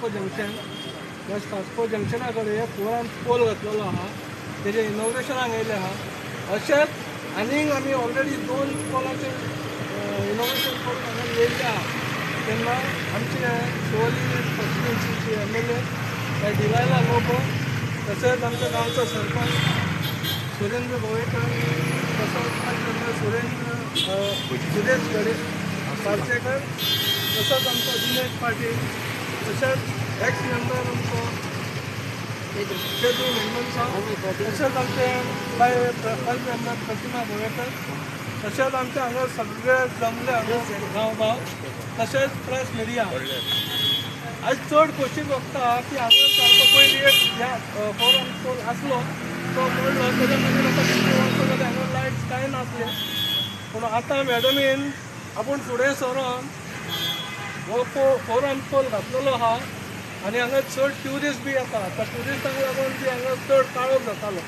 Cosco junction. ह्या कास्को जंक्शना कडेन पोरान pole घातलेलो आहा, तेजे इनॉग्रेशनाक येयले आहा. अशेंच आनीक आमी ऑलरेडी 2 पोलांचे इनॉग्रेशन करून हांगा येयल्ले आहा. तेन्ना आमचे शिवोली कॉन्स्टिट्युन्सीचे MLA डिवायला लोक, तसेच आमच्या गांवचो सरपंच सुरेंद्र गोवेकर, तसंच सुरेश पार्सेकर, तसंच आमचो दिनेश पाटील, तसेच एक्स मेंबर आमचो शेतू मेंबर, तसेच आमचे पंच मेंबर प्रतिमा गोवेकर, तसेच आमचे हांगा सगळे जमले हांगा गांव तसेच प्रेस मिडिया. आज चड क्वेश्चन बघता की हांगा सारको पयलीं एक ह्या फोरम पोल आसलो तो मोडलो, तेज्या मागीर आतां कितले वर्सां जाले हांगा लायट्स कांय नासले. पूण आतां मॅडमीन आपूण फुडें सरोन हो फोरम पोल घातलेलो आहा आनी हांगा चड ट्युरिस्ट बी येता. त्या ट्युरिस्टांक लागून बी हांगा चड काळोख जातालो.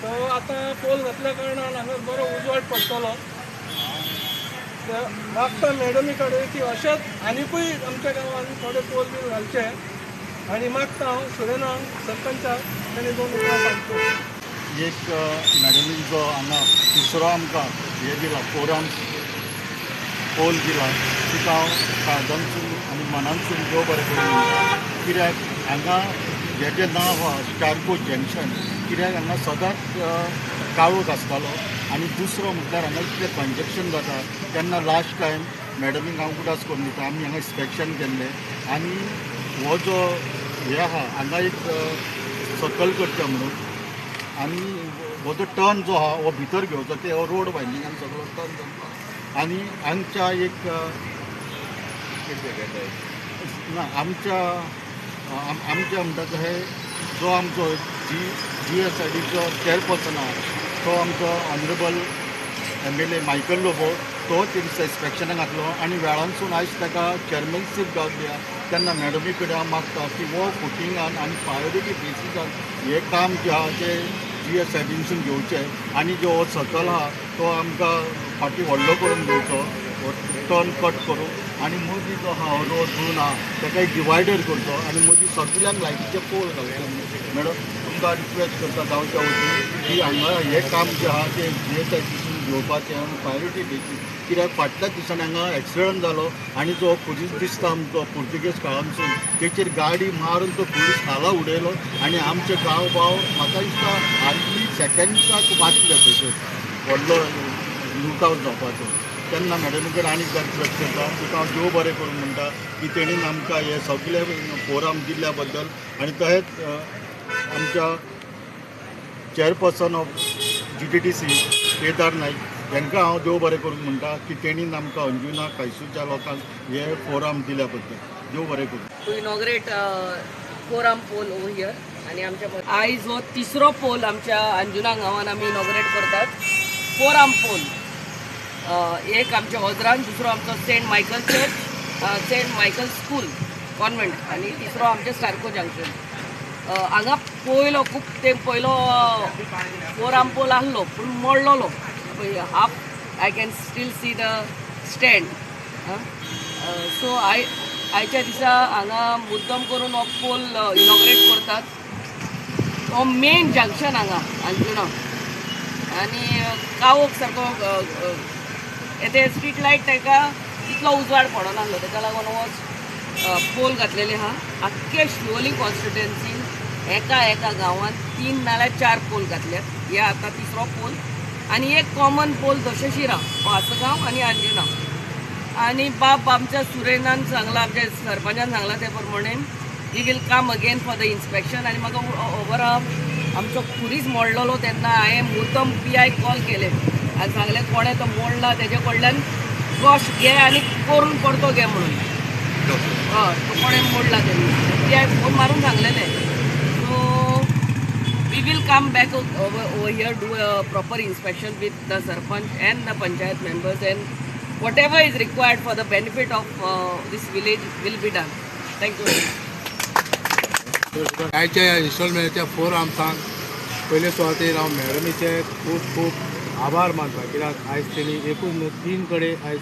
तो आतां पोल घातल्या कारणान हांगा बरो उजवाड पडटलो. मागता मॅडमी कडेन की अशेंच आनिकूय आमच्या गांवांत थोडे पोल बी घालचे आनी मागता हांव सुरेनाक सरपंचाक ताणें 2 उतरां सांगतो. एक मॅडमीन जो हांगा तिसरो आमकां हे दिला फोरम पोल दिला, तिका हांव काळजांतसून आनी मनानसून देव बरें करूं म्हणटा. कित्याक हांगा हेजें नांव आहा स्टारको जंक्शन, कित्याक हांगा सदांच काळोख आसतालो. आनी दुसरो म्हटल्यार हांगा इतलें कंजक्शन जाता तेन्ना लास्ट टायम मॅडमीक हांव उदास करून दिता. आमी हांगा इन्स्पेक्शन केल्लें आनी हो जो हे आहा हांगा एक सकल करचें म्हणून आनी हो जो टर्न जो आहा हो भितर घेवचो, ते हो रोड बांदिंगान सगळो टर्न जाता. आनी हांगच्या एक ना आमच्या म्हणटा हे जो आमचो GSIDचो चेअरपर्सन आहा तो आमचो ऑनरेबल MLA मायकल लोबो, तोच इन्स्पेक्शनाक घातलो आनी वेळानसून आयज ताका चेअरमॅनशीप गावली. तेन्ना मॅडमी कडेन हांव मागता की हो फुटिंगान आनी प्रायोरिटी बेसिसान हें काम जें आहा तें GSIDसून घेवचें आनी जो हो सकल आहा तो आमकां फाटीं व्हडलो करून घेवचो, टर्न कट करून आनी मदीं जो आहा रोड धरून आहा ताका डिवायडर करचो आनी मदीं सगळ्यांक लायटीचे पोल घालचे. मॅडम तुमकां रिक्वेस्ट करता गांवच्या वतीन की हांगा हें काम जें आहा तें GSIDसून घेवपाचें आनी प्रायोरिटी दिवची. कित्याक फाटल्या दिसांनी हांगा एक्सिडंट जालो आनी जो पुलीस दिसता आमचो पुर्तुगेज काळानसून तेचेर गाडी मारून तो पुलीस खाला उडयलो आनी आमचे गांव भाव म्हाका दिसता हार्डली सेकंड्साक वाचले थंयसर व्हडलो लुकआवट जावपाचो. तेन्ना मॅडमी कडेन आनीक रिक्वेस्ट करता, तुका हांव देव बरें करूं म्हणटा की तेणीन आमकां हे सगळे फोरम दिल्ल्या बद्दल. आनी तशेंच आमच्या chairperson of GTTC Kedar Naik हांकां हांव देव बरें करूं म्हणटा की तेणीन आमकां अंजुना कायसूच्या लोकांक हे फोरम दिल्या बद्दल देव बरें करूं. To inaugurate forum poll over here आनी आमच्या आयज हो तिसरो पोल आमच्या अंजुना गांवांत आमी इनॉग्रेट करतात. फोरम पोल एक आमच्या ओझरान, दुसरो आमचो Saint Michael church, Saint Michael school convent आनी तिसरो आमचें स्टारको जंक्शन. हांगा पयलो खूब तेंप पयलो फोरम पोल आसलो पूण मोडलोलो. हाफ I can still see the stand. सो आयच्या दिसा हांगा मुद्दम करून हो पोल इनॉग्रेट करतात. हो मेन जंक्शन हांगा अंजुना आनी काळोख सारको ते स्ट्रीट लायट ताका तितलो उजवाड पडनासलो, ताका लागून हो पोल घातलेले आहा. आख्खे शिवोली कॉन्स्टिट्युएन्सीन एका गांवांत 3 नाल्यार 4 पोल घातल्यात. हे आतां तिसरो पोल आनी एक कॉमन पोल दशशिरा वासगांव आनी अंजुना. आनी बाब आमच्या सुरेनान सांगला, आमच्या सरपंचान सांगला ते प्रमाणे he will come again for the inspection. आनी म्हाका ओवरऑल आमचो खुरीच मोडलेलो तेन्ना हांवें मुद्दम PI कॉल केले आनी सांगलें कोणें तो मोडला तेजे कडल्यान कॉस्ट घे आनी करून परतो घे म्हणून. हय, तो कोणें मोडला तेणी PI फोन मारून सांगलेलें. So we will come back over here, do a proper inspection with the sarpanch and the panchayat members, and whatever is required for the benefit of this village will be done. Thank you. आयच्या इन्स्टॉलमेंटाच्या फोरमांक पयले सुवातेर हांव मॅडमीचे खूब खूब आभार मानता. कित्याक आयज तेणी एकूच 3 कडेन आयज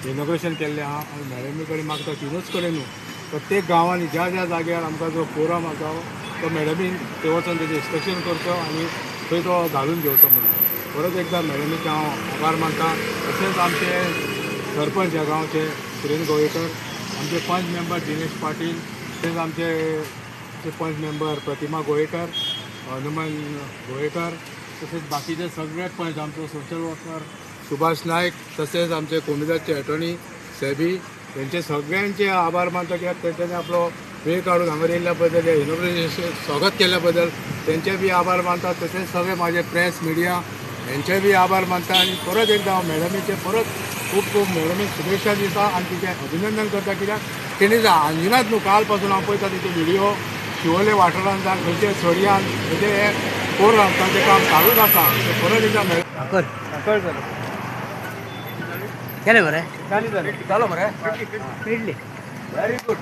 इनॉग्रेशन केल्लें आहा आनी मॅडमी कडेन मागता 3च कडेन न्हू प्रत्येक गांवांनी ज्या ज्या जाग्यार आमकां जो फोरम आसा तो मॅडमीन थंय वचून तेजें इन्स्पेक्शन करचो आनी थंय तो घालून घेवचो म्हणून परत एकदा मॅडमीचे हांव आभार मानता. तशेंच आमचे सरपंच ह्या गांवचे सुरेंद्र गोवेकर, आमचे पंच मेंबर दिनेश पाटील, तशेंच आमचे पंच मेंबर प्रतिमा गोवेकर, हनुमान गोवेकर, तसेच बाकीचे सगळे पंच आमचो सोशल वर्कर सुभाष नायक, तसेच आमचे कोमिदाचे अटॉर्नी सेबी त्यांचे सगळ्यांचे आभार मानता कित्याक तेंच्यांनी आपलो वेळ काढून हांगा येयल्या बद्दल इनॉग्रेशन स्वागत केल्या बद्दल तेंचे बी आभार मानता. तसेच सगळे माझे प्रेस मिडिया यांचे बी आभार मानता आणि परत एकदा हांव मॅडमीचे परत खूप खूप मॅडमीक शुभेच्छा दिता आणि तिचे अभिनंदन करता कित्याक तेणी अंजुनात न्हू काल पासून हांव पळयता तिचे व्हिडिओ शिवोले वाठारांत जावन खंयचे सडयान खंयचे हे फोर आमकां काम चालूच आसा ते परत एकदा केले बरे जालो मरे वेरी गुड.